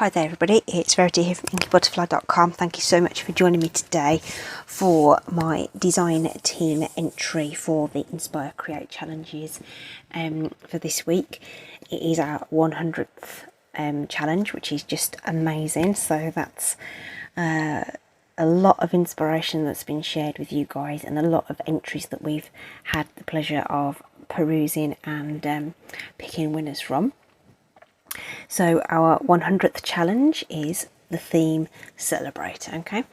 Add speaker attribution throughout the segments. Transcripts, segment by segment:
Speaker 1: Hi there everybody, it's Verity here from inkybutterfly.com. Thank you so much for joining me today for my design team entry for the Inspire.Create challenges for this week. It is our 100th challenge, which is just amazing. So that's a lot of inspiration that's been shared with you guys and a lot of entries that we've had the pleasure of perusing and picking winners from. So our 100th challenge is the theme Celebrate, okay,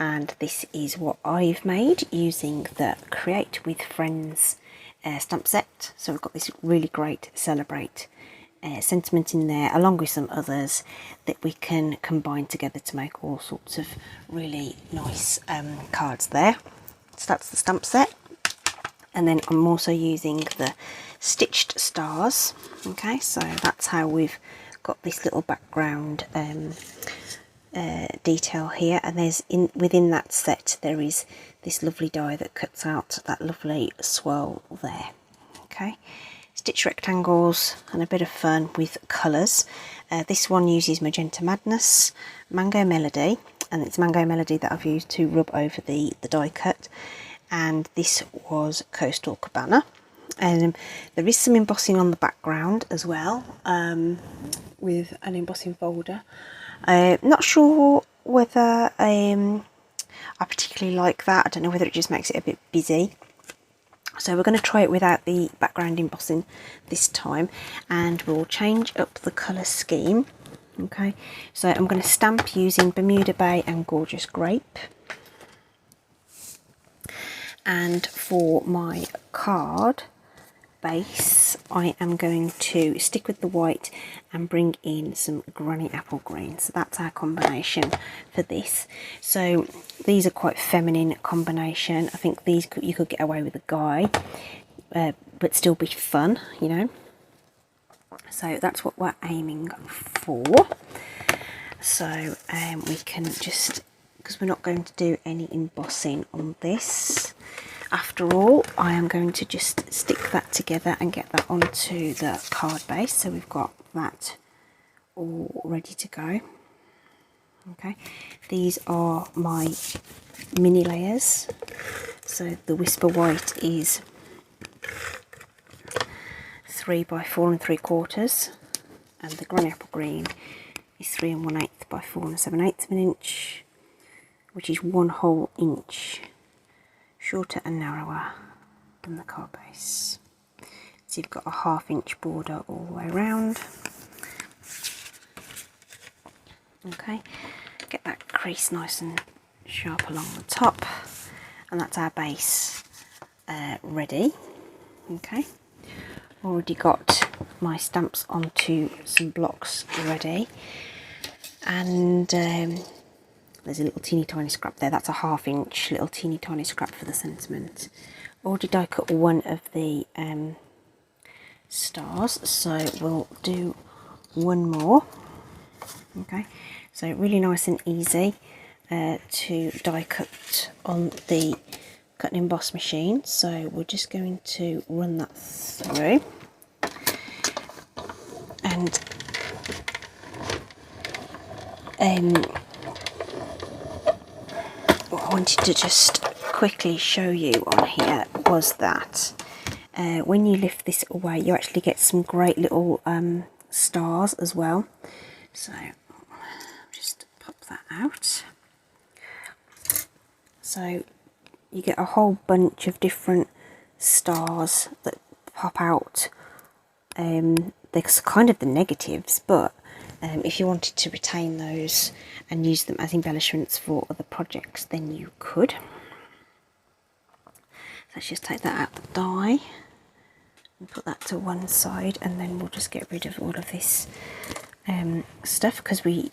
Speaker 1: and this is what I've made using the Create with Friends stamp set. So we've got this really great Celebrate sentiment in there, along with some others that we can combine together to make all sorts of really nice cards there. So that's the stamp set. And then I'm also using the stitched stars, okay, so that's how we've got this little background detail here. And there's within that set there is this lovely die that cuts out that lovely swirl there, okay. Stitch rectangles and a bit of fun with colours. This one uses Magenta Madness, Mango Melody, and it's Mango Melody that I've used to rub over the die cut. And this was Coastal Cabana. There is some embossing on the background as well, with an embossing folder. Not sure whether I particularly like that. I don't know whether it just makes it a bit busy. So we're going to try it without the background embossing this time, and we'll change up the colour scheme. Okay, so I'm going to stamp using Bermuda Bay and Gorgeous Grape. And for my card base, I am going to stick with the white and bring in some Granny Apple Green. So that's our combination for this. So these are quite feminine combination. I think these you could get away with a guy, but still be fun, you know. So that's what we're aiming for. So we can just, because we're not going to do any embossing on this after all, I am going to just stick that together and get that onto the card base. So we've got that all ready to go. Okay, these are my mini layers. So the Whisper White is 3 by 4 3/4, and the Granny Apple Green is 3 1/8 by 4 7/8 of an inch, which is 1 whole inch shorter and narrower than the card base. So you've got a 1/2 inch border all the way around. Okay, get that crease nice and sharp along the top, and that's our base ready. Okay, already got my stamps onto some blocks ready, and there's a little teeny tiny scrap there. That's a 1/2 inch little teeny tiny scrap for the sentiment. Already die cut one of the stars, so we'll do one more. Okay, so really nice and easy to die cut on the cut and emboss machine. So we're just going to run that through, and what I wanted to just quickly show you on here was that when you lift this away, you actually get some great little stars as well. So just pop that out. So you get a whole bunch of different stars that pop out. They're kind of the negatives, but if you wanted to retain those and use them as embellishments for other projects, then you could. So let's just take that out the die and put that to one side, and then we'll just get rid of all of this stuff, because we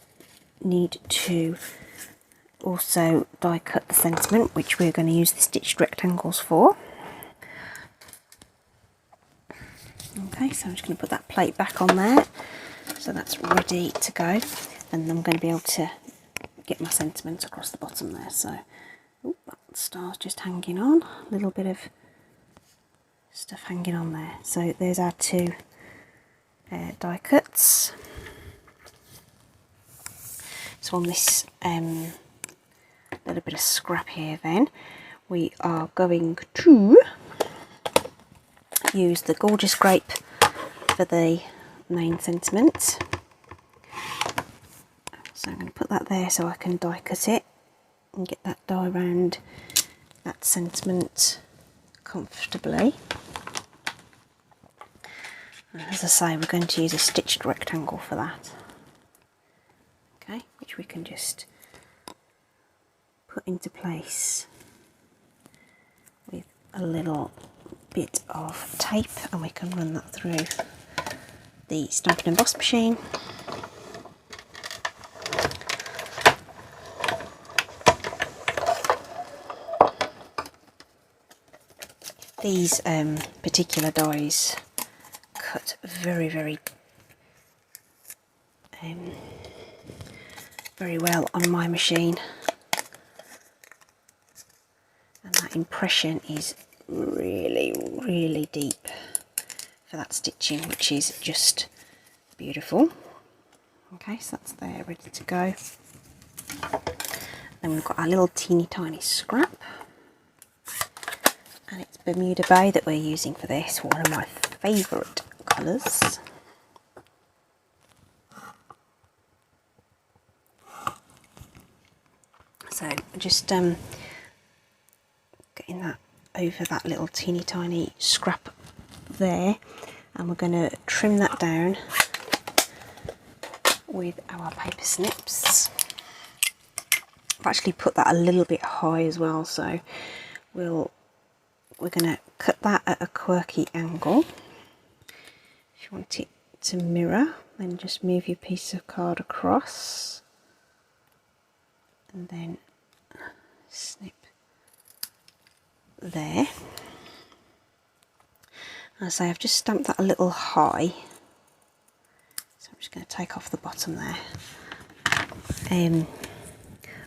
Speaker 1: need to also die cut the sentiment, which we're going to use the stitched rectangles for. Okay, so I'm just going to put that plate back on there. So that's ready to go, and I'm going to be able to get my sentiment across the bottom there. So that star's just hanging on, a little bit of stuff hanging on there. So there's our two die cuts. So on this little bit of scrap here, then we are going to use the gorgeous grape for the main sentiment. So I'm going to put that there so I can die cut it and get that die around that sentiment comfortably. And as I say, we're going to use a stitched rectangle for that. Okay, which we can just put into place with a little bit of tape, and we can run that through the Stampin' Emboss machine. These particular dies cut very, very well on my machine, and that impression is really, really deep for that stitching, which is just beautiful. Okay, so that's there, ready to go. Then we've got our little teeny tiny scrap, and it's Bermuda Bay that we're using for this, one of my favourite colours. So just getting that over that little teeny tiny scrap there, and we're going to trim that down with our paper snips. I've actually put that a little bit high as well, so we're going to cut that at a quirky angle. If you want it to mirror, then just move your piece of card across and then snip there. As I say, I've just stamped that a little high, so I'm just going to take off the bottom there.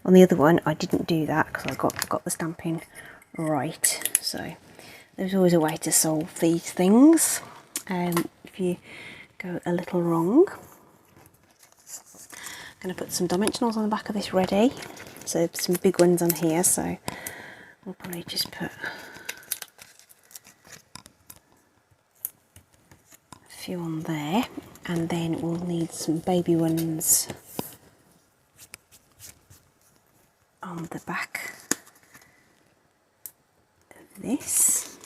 Speaker 1: On the other one I didn't do that because I got the stamping right, so there's always a way to solve these things if you go a little wrong. I'm going to put some dimensionals on the back of this ready, so some big ones on here, so we'll probably just put a few on there, and then we'll need some baby ones on the back of this.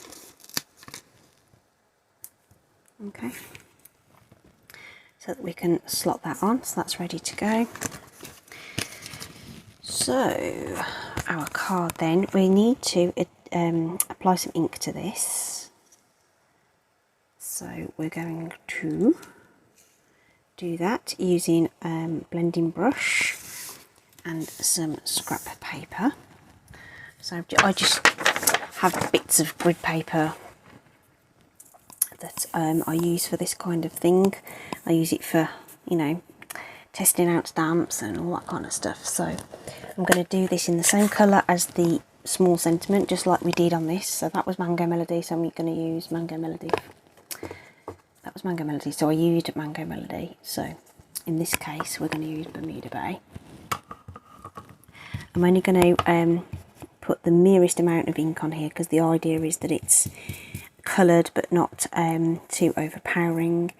Speaker 1: Okay, so that we can slot that on, so that's ready to go. So our card, then we need to apply some ink to this, so we're going to do that using blending brush and some scrap paper. So I just have bits of grid paper that I use for this kind of thing. I use it for, you know, testing out stamps and all that kind of stuff. So I'm going to do this in the same colour as the small sentiment, just like we did on this. So that was Mango Melody, so I'm going to use Mango Melody. That was Mango Melody, so I used Mango Melody. So in this case we're going to use Bermuda Bay. I'm only going to put the merest amount of ink on here, because the idea is that it's coloured but not too overpowering,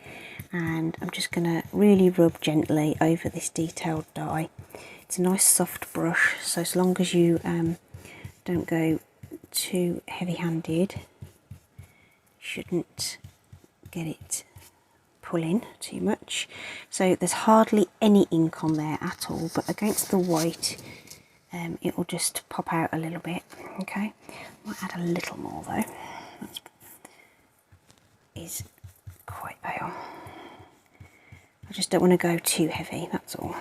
Speaker 1: and I'm just going to really rub gently over this detailed die. It's a nice soft brush, so as long as you don't go too heavy-handed, shouldn't get it pulling too much. So there's hardly any ink on there at all, but against the white it will just pop out a little bit. Okay, might add a little more though. That is quite pale. I just don't want to go too heavy, that's all.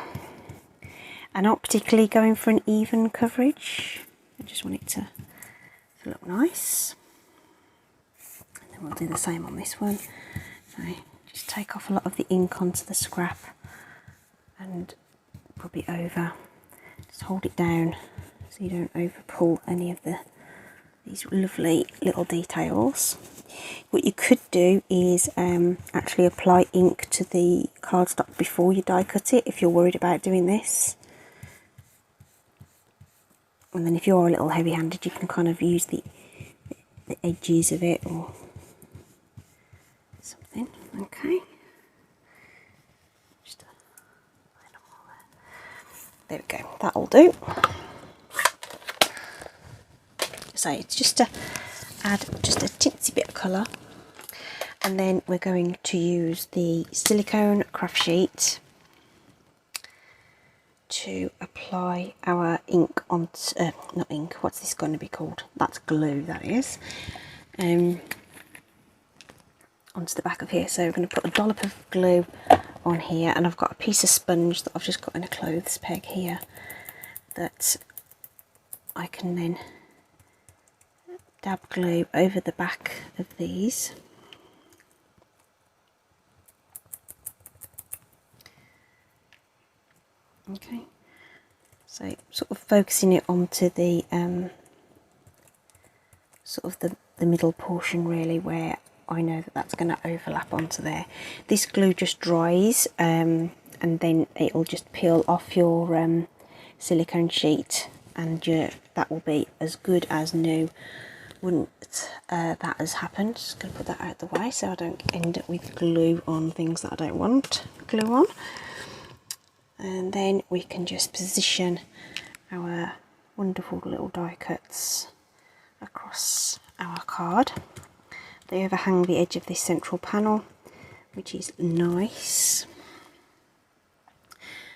Speaker 1: I'm not particularly going for an even coverage. I just want it to look nice. And then we'll do the same on this one. So just take off a lot of the ink onto the scrap and rub it over. Just hold it down so you don't over pull any of these lovely little details. What you could do is actually apply ink to the cardstock before you die cut it, if you're worried about doing this. And then if you're a little heavy-handed, you can kind of use the edges of it or something. Okay. Just a little more there. There we go. That'll do. So it's just to add just a tinsy bit of colour, and then we're going to use the silicone craft sheet to apply our ink onto, not ink, what's this going to be called? That's glue, that is, onto the back of here. So we're going to put a dollop of glue on here, and I've got a piece of sponge that I've just got in a clothes peg here that I can then dab glue over the back of these. Okay, so sort of focusing it onto the sort of the middle portion really, where I know that that's going to overlap onto there. This glue just dries and then it'll just peel off your silicone sheet, and that will be as good as new. Wouldn't that has happened. Just going to put that out of the way so I don't end up with glue on things that I don't want glue on. And then we can just position our wonderful little die cuts across our card. They overhang the edge of this central panel, which is nice.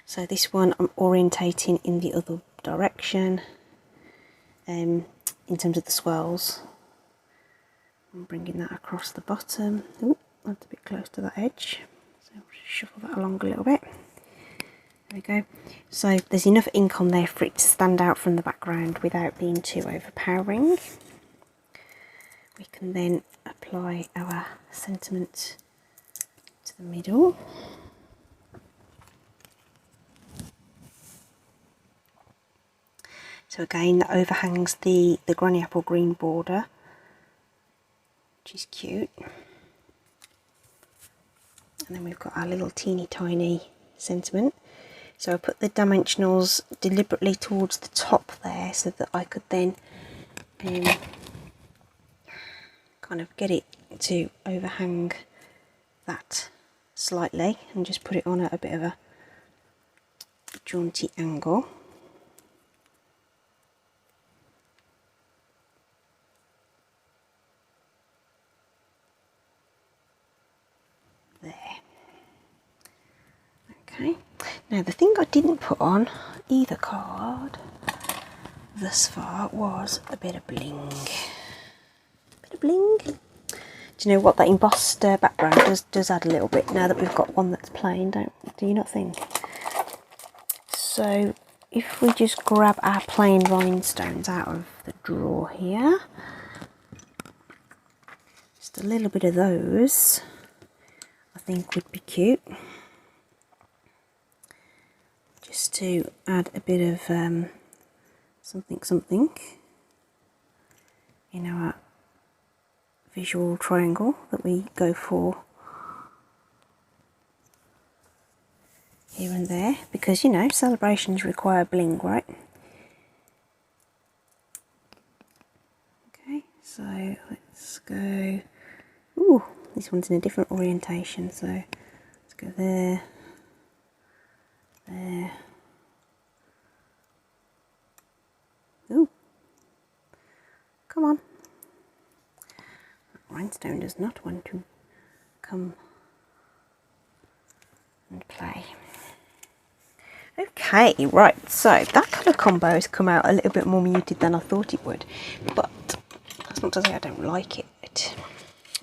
Speaker 1: So this one I'm orientating in the other direction in terms of the swirls. I'm bringing that across the bottom. Oh, that's a bit close to that edge, so I'll shuffle that along a little bit. There we go. So there's enough ink on there for it to stand out from the background without being too overpowering. We can then apply our sentiment to the middle. So again, that overhangs the granny apple green border, which is cute. And then we've got our little teeny tiny sentiment. So I put the dimensionals deliberately towards the top there so that I could then kind of get it to overhang that slightly and just put it on at a bit of a jaunty angle. There. Okay. Now the thing I didn't put on either card thus far was a bit of bling. A bit of bling. Do you know what, that embossed background does add a little bit now that we've got one that's plain, do you not think? So if we just grab our plain rhinestones out of the drawer here, just a little bit of those I think would be cute, just to add a bit of something in our visual triangle that we go for here and there, because you know celebrations require bling, right? Okay, so let's go. Ooh, this one's in a different orientation, so let's go there, there. Ooh, come on. Rhinestone does not want to come and play. Okay, right, so that colour combo has come out a little bit more muted than I thought it would, but that's not to say I don't like it.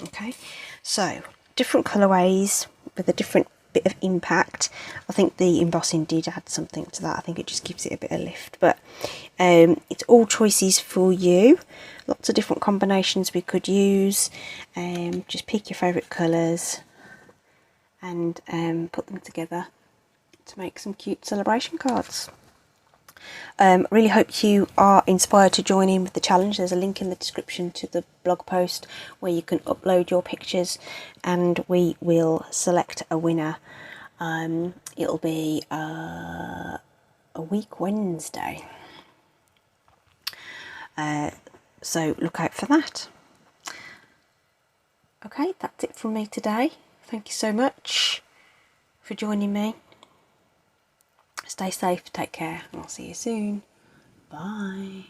Speaker 1: Okay, so different colourways with a different bit of impact. I think the embossing did add something to that. I think it just gives it a bit of lift, but it's all choices for you. Lots of different combinations we could use. Just pick your favourite colours and put them together to make some cute celebration cards. Really hope you are inspired to join in with the challenge. There's a link in the description to the blog post where you can upload your pictures and we will select a winner. It'll be a week Wednesday. So look out for that. Okay, that's it from me today. Thank you so much for joining me. Stay safe, take care, and I'll see you soon. Bye.